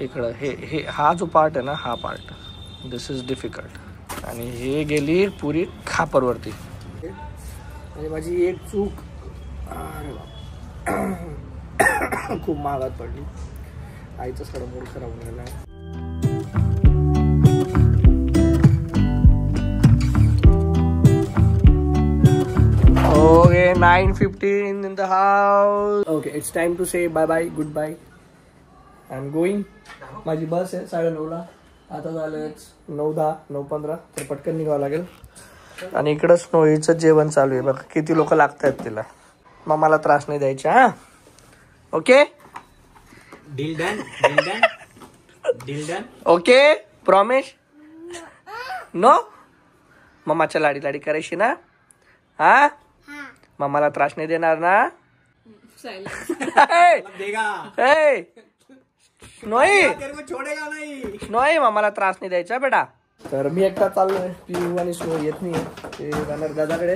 इकडं हे हे हा जो पार्ट आहे ना, हा पार्ट दिस इज डिफिकल्ट. आणि हे गेली पुरी खापरवरती. आणि माझी एक चूक खूप महागात पडली. आईचं सगळं मूड खराब होऊन गेला. Okay, 9:15 in the house. Okay, it's time to say bye bye, goodbye. I'm going. माझी बस आहे 9:30ला. आता झालंच 9:10, 9:15. तर पटकन निघावं लागेल. आणि इकडं स्नोईचं जेवण चालू आहे बघा. किती लोक लागत आहेत तिला. मग मला त्रास नाही द्यायचा. हा okay, deal done, deal done, deal done. Okay, promise. No, मम्माच्या लाडी लाडी करायची ना. हा, मम्माला त्रास नाही देणार ना. छोडेगा नाही, स्नोई मम्माला त्रास नाही द्यायचा बेटा. तर मी एकटा चाललोय. पिऊ आणि स्नो येत नाही. ते जाणार दादाकडे.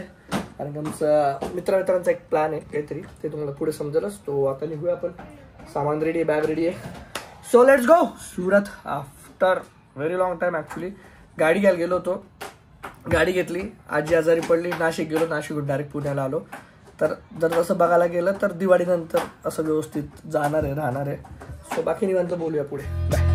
कारण आमचा मित्रांचा एक प्लॅन आहे काहीतरी. ते तुम्हाला पुढे समजेलच. तो आता निघूया आपण. सामान रेडी आहे, बॅग रेडी आहे. So let's go Surat after very long time. Actually गाडी घ्यायला गेलो होतो. गाडी घेतली. आजी आजारी पडली. नाशिक गेलो. नाशिकहून डायरेक्ट पुण्याला आलो. तर जर तसं बघायला गेलं तर दिवाळीनंतर असं व्यवस्थित जाणार आहे, राहणार आहे. सो बाकी निवांत बोलूया पुढे. बाय.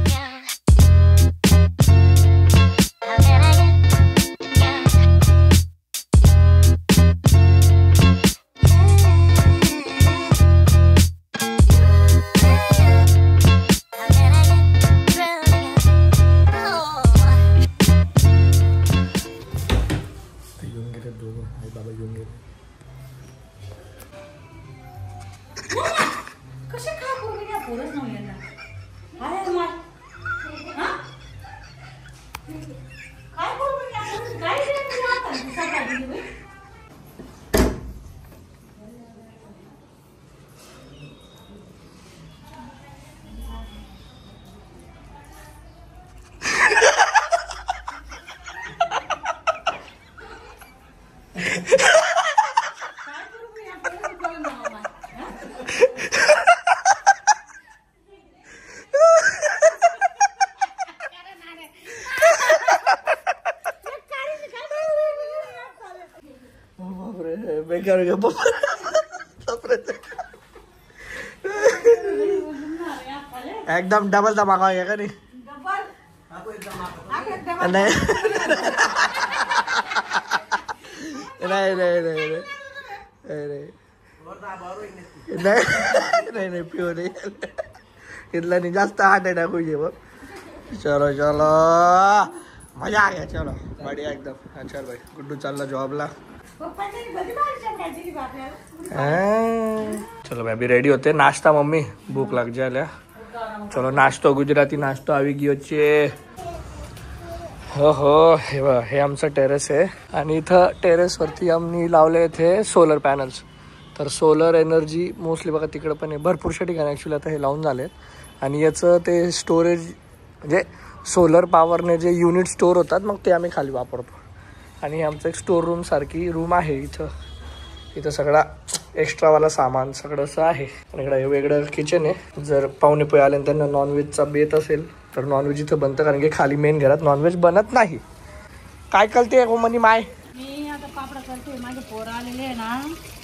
एकदम डबल धमाका हो गया का नहीं? नहीं नहीं नहीं नहीं नहीं पिओ नहीं इतना नहीं जास्त हार्ट अटॅक होईल बघ. चलो चलो मजा आ गया. चलो बढ़िया एकदम. चल भाई गुड्डू चालला जॉबला. चलो मैं अभी रेडी होते. नाश्ता मम्मी भूख लग जाए. चलो नाश्तो गुजराती नाश्तो આવી ગયો છે. हो हे आमचं टेरेस आहे. आणि इथं टेरेसवरती आम्ही लावले थे सोलर पॅनल्स. तर सोलर एनर्जी मोस्टली बघा तिकडं पण आहे. भरपूरशा ठिकाणी ॲक्च्युली आता हे लावून झाले. आणि याचं ते स्टोरेज म्हणजे सोलर पॉवरने जे युनिट स्टोअर होतात मग ते आम्ही खाली वापरतो. आणि आमचं एक स्टोर रूम सारखी रूम आहे इथं. इथं सगळा एक्स्ट्रावाला सामान सगळं असं आहे. आणि इकडं हे वेगळं किचन आहे. जर पाहुणे पोहे आले त्यांना नॉनव्हेजचा बेत असेल तर नॉनव्हेज इथं बनतं. कारण की खाली मेन घरात नॉनव्हेज बनत नाही. काय करते मनी माय? मी आता पापड करते. माझे पोरं आलेले आहे ना.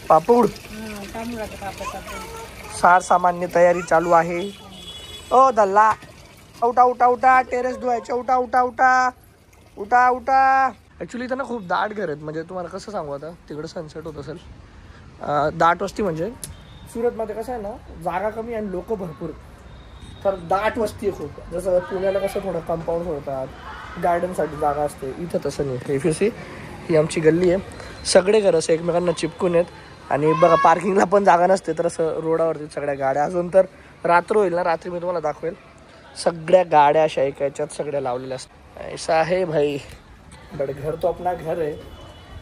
पापड तांदूळाचे पापड करते. सार सामान्य तयारी चालू आहे. ओ दल्ला उठा उठा उठा. टेरेस धुवायचे. उठा उठा उठा उठा उठा. ॲक्च्युली त्यांना खूप दाट घर आहेत. म्हणजे तुम्हाला कसं सांगू आता तिकडं सनसेट होत असेल. दाट वस्ती म्हणजे सुरतमध्ये कसं आहे ना जागा कमी आणि लोक भरपूर. तर दाट वस्ती आहे खूप. जसं पुण्याला कसं थोडं कंपाऊंड होतात गार्डनसाठी जागा असते. इथं तसं नाही. इफ यू सी ही आमची गल्ली आहे. सगळे घर असं एकमेकांना चिपकून आहेत. आणि बघा पार्किंगला पण जागा नसते. तर असं रोडावरती सगळ्या गाड्या. अजून तर रात्र होईल ना. रात्री मी तुम्हाला दाखवेल. सगळ्या गाड्या अशा एका याच्यात सगळ्या लावलेल्या असतात. ऐसा आहे भाई. बट घर तो अपना घर आहे.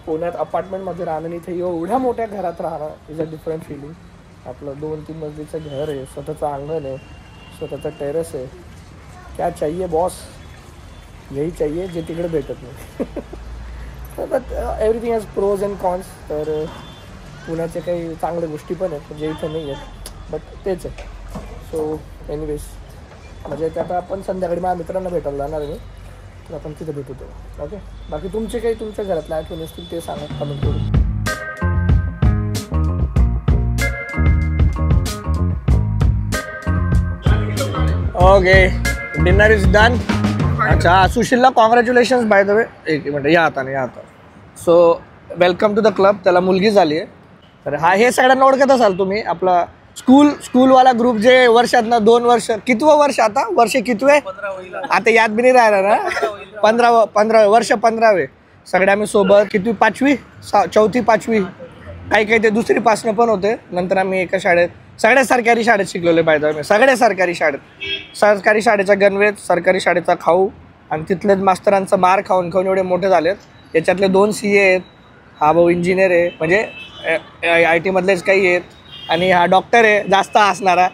पुण्यात अपार्टमेंटमध्ये राहणं इथे एवढ्या मोठ्या घरात राहणं इज अ डिफरंट फिलिंग. आपलं 2-3 मजलीचं घर आहे. स्वतःचं अंगण आहे. स्वतःचं टेरेस आहे. क्या चाहिए बॉस. यही चाहिए जे तिकडे भेटत नाही. But everything has pros and cons. तर पुण्याचे काही चांगल्या गोष्टी पण आहेत जे इथं नाही आहेत. बट तेच आहे. सो एनिवेज म्हणजे ते आता आपण संध्याकाळी माझ्या मित्रांना भेटायला जाणार आहे मी, तर आपण तिथे भेटू तेव्हा. ओके, बाकी तुमचे काही तुमच्या घरातल्या आठवणी असतील ते सांगा कमेंट करून. Okay, dinner is done. अच्छा, सुशीलला कॉंग्रॅच्युलेशन्स बाय द वे. एक मिनिट, या आता. So welcome to the club. त्याला मुलगी झाली आहे. तर हा हे सगळ्यांना ओळखत असाल तुम्ही. आपला स्कूलवाला ग्रुप जे वर्षातनं 2 वर्ष, कितवं वर्ष आता, वर्ष कितवे आता याद बी नाही राहिलं ना. 15 वर्ष 15वे सगळे आम्ही सोबत. कितवी, 5वी 4थी 5वी, काही ते 2री पासनं पण होते. नंतर आम्ही एका शाळेत, सगळ्या सरकारी शाळेत शिकलेलो पाहिजे आम्ही. सगळ्या सरकारी शाळेचा गणवेश, सरकारी शाळेचा खाऊ, आणि तिथलेच मास्तरांचा मार खाऊन एवढे मोठे झालेत. याच्यातले 2 CA आहेत, हा भाऊ इंजिनियर आहे, म्हणजे IT मधलेच काही आहेत, आणि हा डॉक्टर आहे, जास्त असणारा.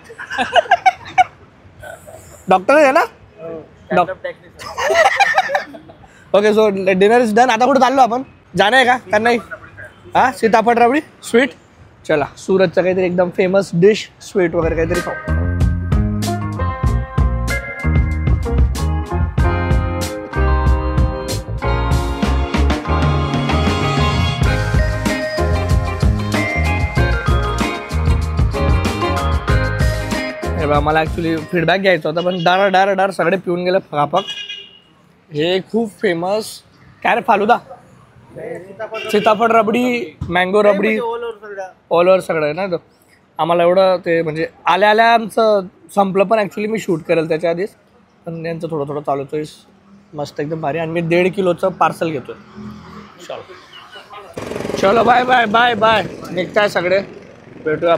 डॉक्टर आहे ना. Okay, so dinner is done. आता कुठं चाललो आपण, जाणं आहे का नाही? हां, सीताफळ रबडी स्वीट. चला, सुरतचं काहीतरी एकदम फेमस डिश स्वीट वगैरे काहीतरी खाऊ. मला ॲक्च्युली फीडबॅक घ्यायचा होता, पण डार सगळे पिऊन गेले फकाफक. हे खूप फेमस काय रे, फालुदा, सीताफळ rabri, mango rabri, all over सगळं आहे ना. तर आम्हाला एवढं ते म्हणजे आल्या आमचं संपलं, पण ॲक्च्युली मी शूट करेल त्याच्या आधीच, पण यांचं थोडं चालवतोय मस्त एकदम भारी. आणि मी 1.5 किलोचं पार्सल घेतोय. चलो बाय बाय बाय बाय. निघताय सगळे, भेटूया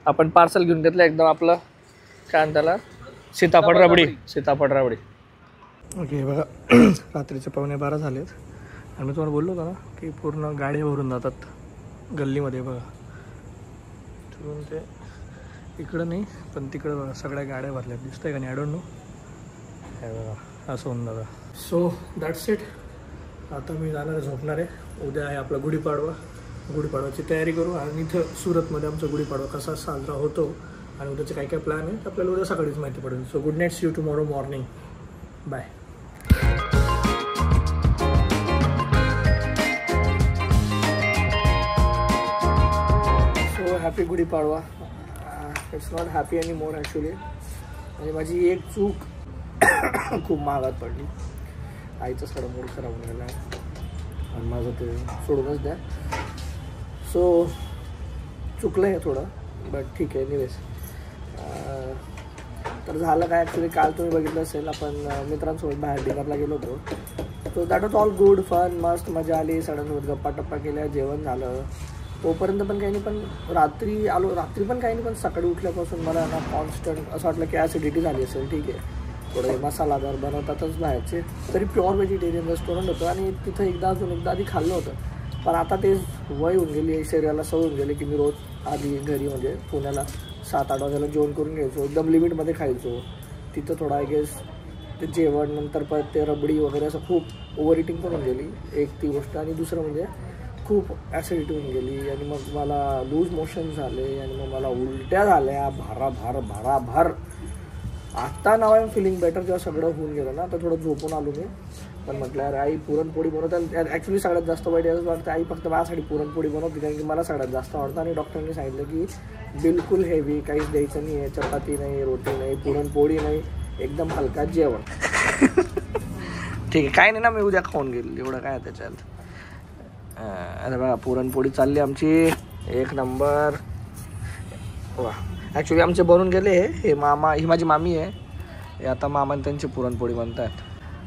आपण पार्सल घेऊन घेतलं एकदम आपलं काय त्याला, सीताफळ रबडी. ओके, बघा रात्रीचे 11:15 झालेत, आणि मी तुम्हाला बोललो होतो ना की पूर्ण गाड्या भरून जातात गल्लीमध्ये. बघा तिकडून ते इकडं नाही, पण तिकडं बघा सगळ्या गाड्या भरल्यात, दिसतंय का नाही, आय डोंट नो. हे बघा असं होऊन दादा. So that's it. आता मी जाणार, झोपणार आहे. उद्या आहे आपला गुढीपाडवाची तयारी करू, आणि इथं सुरतमध्ये आमचा गुढीपाडवा कसा साजरा होतो आणि उद्याचे काय प्लॅन आहे आपल्याला उद्या सकाळीच माहिती पडेल. So good night, see you tomorrow morning. Bye. So happy Gudhi Padwa. It's not happy any more actually. आणि माझी एक चूक खूप महागात पडली. आईचा सगळं मूड खराब होऊन गेला आणि माझं ते सोडूनच द्या. सो चुकलं आहे थोडं, बट ठीक आहे. एनिवेज, तर झालं काय, ॲक्च्युली काल तुम्ही बघितलं असेल आपण मित्रांसोबत बाहेर डिनरला गेलो होतो. So that was all good fun, मस्त मजा आली. सगळ्यांसोबत गप्पा केल्या, जेवण झालं तोपर्यंत पण काही नाही. पण रात्री पण काही नाही, पण सकाळी उठल्यापासून मला ना कॉन्स्टंट असं वाटलं की ॲसिडिटी झाली असेल. ठीक आहे, थोडे मसालादार बनवतातच बाहेरचे, तरी प्युअर व्हेजिटेरियन रेस्टॉरंट होतं, आणि तिथं एकदा आधी खाल्लं होतं. पण आता ते वय होऊन गेली, शरीराला सवय होऊन गेली की मी रोज आधी घरी म्हणजे पुण्याला 7-8 वाजायला जेवण करून घ्यायचो, एकदम लिमिटमध्ये खायचो. तिथं थोडं आय गेस ते जेवण, नंतर परत ते रबडी वगैरे असं खूप ओव्हर इटिंग पण होऊन गेली, एक ती गोष्ट. आणि दुसरं म्हणजे खूप ॲसिडिटी होऊन गेली, आणि मग मला लूज मोशन झाले, आणि मग मला उलट्या झाल्या भाराभार. आत्ता नाव आय एम फिलिंग बेटर. जेव्हा सगळं होऊन गेलं ना, तर थोडं झोपून आलो मी. पण म्हटलं अरे आई पुरणपोळी बनवतात. ॲक्च्युली सगळ्यात जास्त वाईट असं वाटतं, आई फक्त माझ्यासाठी पुरणपोळी बनवते, कारण की मला सगळ्यात जास्त आवडतं. आणि डॉक्टरांनी सांगितलं की बिलकुल हेवी काहीच द्यायचं नाही आहे, चपाती नाही, रोटी नाही, पुरणपोळी नाही, एकदम हलका जेवण. ठीक आहे, काय नाही ना, मी उद्या खाऊन गेली, एवढं काय त्याच्यात. अरे बघा पुरणपोळी चालली आमची, एक नंबर. वा, ॲक्च्युली आमचे बनून गेले. हे मामा, ही माझी मामी आहे, हे आता मामाने त्यांची पुरणपोळी बनतात.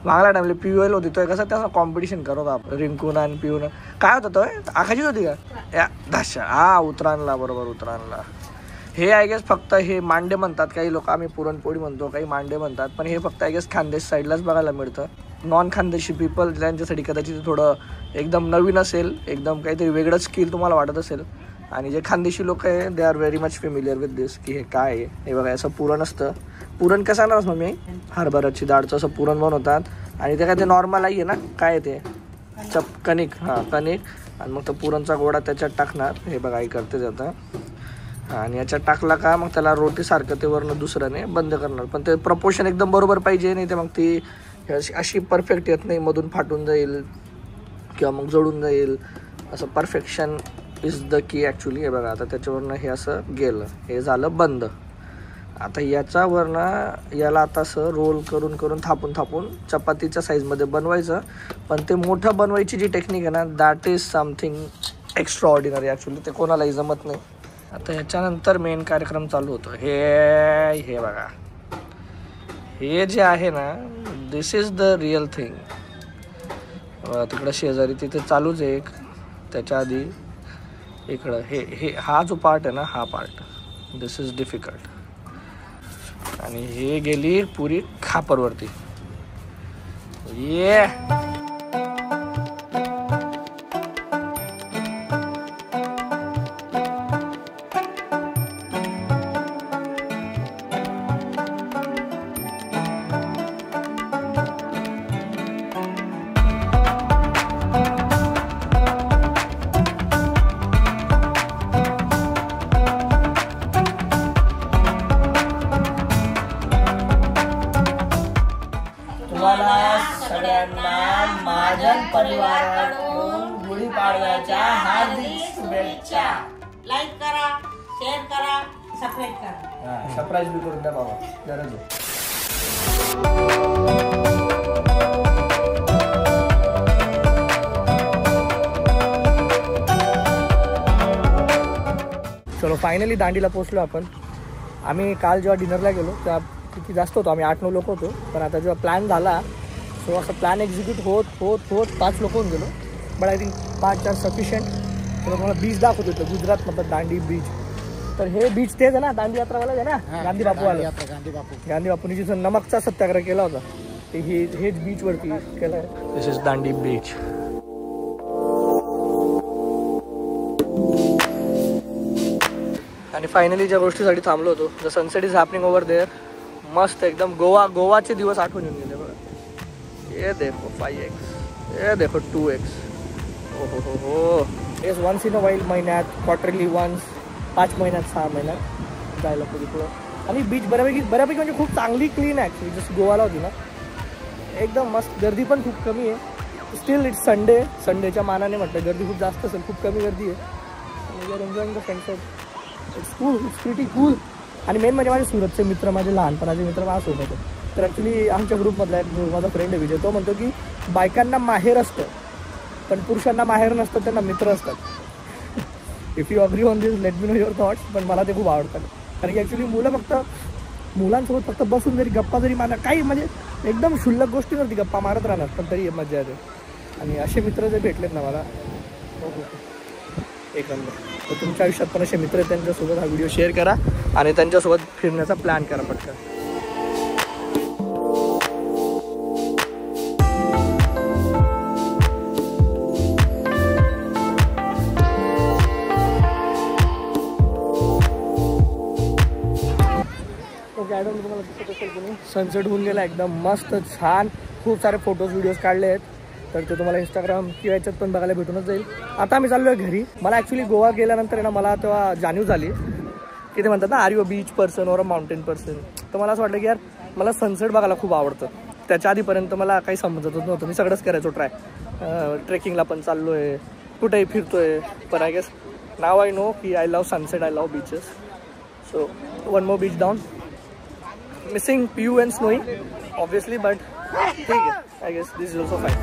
मागला टाइमला PUL होती, तो कसं त्याचा कॉम्पिटिशन करत होता रिंकून आणि पिऊन. काय होतं तो आखाचीच होती का या धाशा. उतराणला, बरोबर उतराणला. हे आय गेस फक्त हे मांडे म्हणतात, काही लोक आम्ही पुरणपोळी म्हणतो, काही मांडे म्हणतात, पण हे फक्त आय गेस खानदेश साईडलाच बघायला मिळतं. नॉन खानदेशी पीपल त्यांच्यासाठी कदाचित थोडं एकदम नवीन असेल, एकदम काहीतरी वेगळं स्किल तुम्हाला वाटत असेल. आणि जे खानदेशी लोक आहे they are very much familiar with this, की हे काय आहे. हे बघा असं पुरण असतं. पुरण कसं ना मम्मी, हरभऱ्याची डाळचं असं पुरण बनवतात, आणि ते काय ते नॉर्मल आहे ना, काय ते कणिक, कणिक, आणि मग तो पुरणचा गोळा त्याच्यात टाकणार. हे बघा आई करते आता. आणि याच्यात टाकला का मग त्याला रोटीसारखं ते वरनं दुसऱ्याने बंद करणार. पण ते प्रपोर्शन एकदम बरोबर पाहिजे, नाही ते मग ती अशी परफेक्ट येत नाही, मधून फाटून जाईल किंवा मग जळून जाईल. असं perfection is the key actually. हे बघा आता त्याच्यावरनं हे असं गेलं, हे झालं बंद. आता याच्यावरनं याला आता असं रोल करून करून थापून चपातीच्या साईजमध्ये बनवायचं. पण ते मोठं बनवायची जी टेक्निक आहे ना, that is something extra ordinary actually. ते कोणालाही जमत नाही. आता याच्यानंतर मेन कार्यक्रम चालू होतो. हे बघा, हे जे आहे ना, दिस इज द रिअल थिंग. तिकडं शेजारी तिथे चालूच आहे एक. त्याच्या आधी इकडं हे हा जो पार्ट आहे ना, हा पार्ट दिस इज डिफिकल्ट. आणि हे गेली पुरी खापरवरती. ये सगळ्यांना माझ्या परिवाराकडून गुढीपाडव्याच्या हार्दिक शुभेच्छा. लाईक करा, शेअर करा, सबस्क्राईब करा. सरप्राईज बी करून द्या बाबा, गरज आहे. चलो फायनली दांडीला पोचलो आपण. आम्ही काल जेव्हा डिनरला गेलो तेव्हा किती जास्त होतो, आम्ही 8-9 लोक होतो. पण आता जेव्हा प्लॅन झाला सो असं प्लॅन एक्झिक्यूट होत 5 लोक होऊन गेलो. But I think 5 sufficient. तर मला बीच दाखवत होतं गुजरातमधलं दांडी बीच. तर हे बीच तेच आहे ना, दांडी यात्रावाला आहे ना, गांधी बापूवाला. गांधी बापूंनी जिथं नमकचा सत्याग्रह केला होता ते हेच बीचवरती केलं आहे. This is Dandi beach. आणि फायनली ज्या गोष्टीसाठी थांबलो होतो, the sunset is happening over there. मस्त एकदम गोवाचे दिवस आठवण येऊन गेले बघा. ये देखो 5x, ये देखो 2x. हो yes, once in a while, महिन्यात, क्वार्टरली वन्स, 5 महिन्यात, 6 महिन्यात जायला पुढे. आणि बीच बऱ्यापैकी म्हणजे खूप चांगली क्लीन आहे ॲक्च्युली. जसं गोवाला होती ना, एकदम मस्त. गर्दी पण खूप कमी आहे. Steel it's Sunday. संडेच्या मानाने म्हटलं गर्दी खूप जास्त असेल, खूप कमी गर्दी आहे. आणि we are enjoying the sunset. It's cool, it's pretty cool. आणि मेन म्हणजे माझे सुरतचे मित्र, माझे लहानपणाचे मित्र माझ्यासोबत होते. तर ॲक्च्युली आमच्या ग्रुपमधला एक माझा फ्रेंड आहे विजय, तो म्हणतो की बायकांना माहेर असतं पण पुरुषांना माहेर नसतं, त्यांना मित्र असतात. If you agree on this let me know your thoughts. पण मला ते खूप आवडतात. कारण की ॲक्च्युली मुलांसोबत फक्त बसून जरी गप्पा जरी मारा, काही म्हणजे एकदम क्षुल्लक गोष्टीवरती गप्पा मारत राहणार, पण तरी मजा येते. आणि असे मित्र जे भेटलेत ना मला, एक नंबर. तर तुमच्या आयुष्यात पण असे मित्र आहेत, त्यांच्यासोबत हा व्हिडिओ शेअर करा आणि त्यांच्यासोबत फिरण्याचा प्लॅन करा पटकन. सनसेट होऊन गेला एकदम मस्त छान. खूप सारे फोटोज व्हिडिओज काढले आहेत, तर ते तुम्हाला इंस्टाग्राम किंवा याच्यात पण बघायला भेटूनच जाईल. आता आम्ही चाललो आहे घरी. मला ॲक्च्युली गोवा गेल्यानंतर आहे ना, मला तेव्हा जाणीव झाली की ते म्हणतात ना, are you a beach person or a mountain person. तर मला असं वाटलं की यार मला सनसेट बघायला खूप आवडतं. त्याच्या आधीपर्यंत मला काही समजतच नव्हतं. मी सगळंच करायचो ट्राय. ट्रेकिंगला पण चाललो आहे, कुठेही फिरतो आहे. पण I guess now I know की I love sunset, I love beaches. So one more beach down. Missing PU and Snowy obviously, but ठीक है, I guess this is also fine.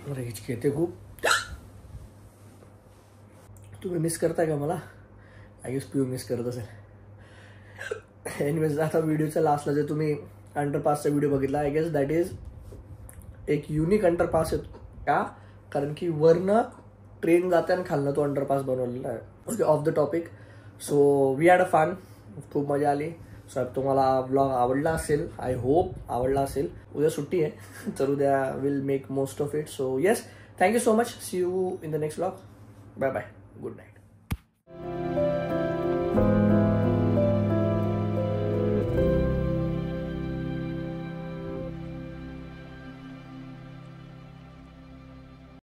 मला हिचकी येते खूप. तुम्ही मिस करताय का मला? आय गेस PU मिस करत असेल. एनिवेज, आता व्हिडिओच्या लास्टला जे तुम्ही अंडरपासचा व्हिडिओ बघितला, आय गेस दॅट इज एक युनिक अंडरपास आहे का, कारण की वरनं ट्रेन जाते आणि खालनं तो अंडरपास बनवलेला आहे. Okay, off the topic. So we had a fun. खूप मजा आली. सो तुम्हाला व्लॉग आवडला असेल, आय होप आवडला असेल. उद्या सुट्टी आहे तर उद्या will make most of it. So yes, thank you so much. See you in the next vlog. Bye bye, good night.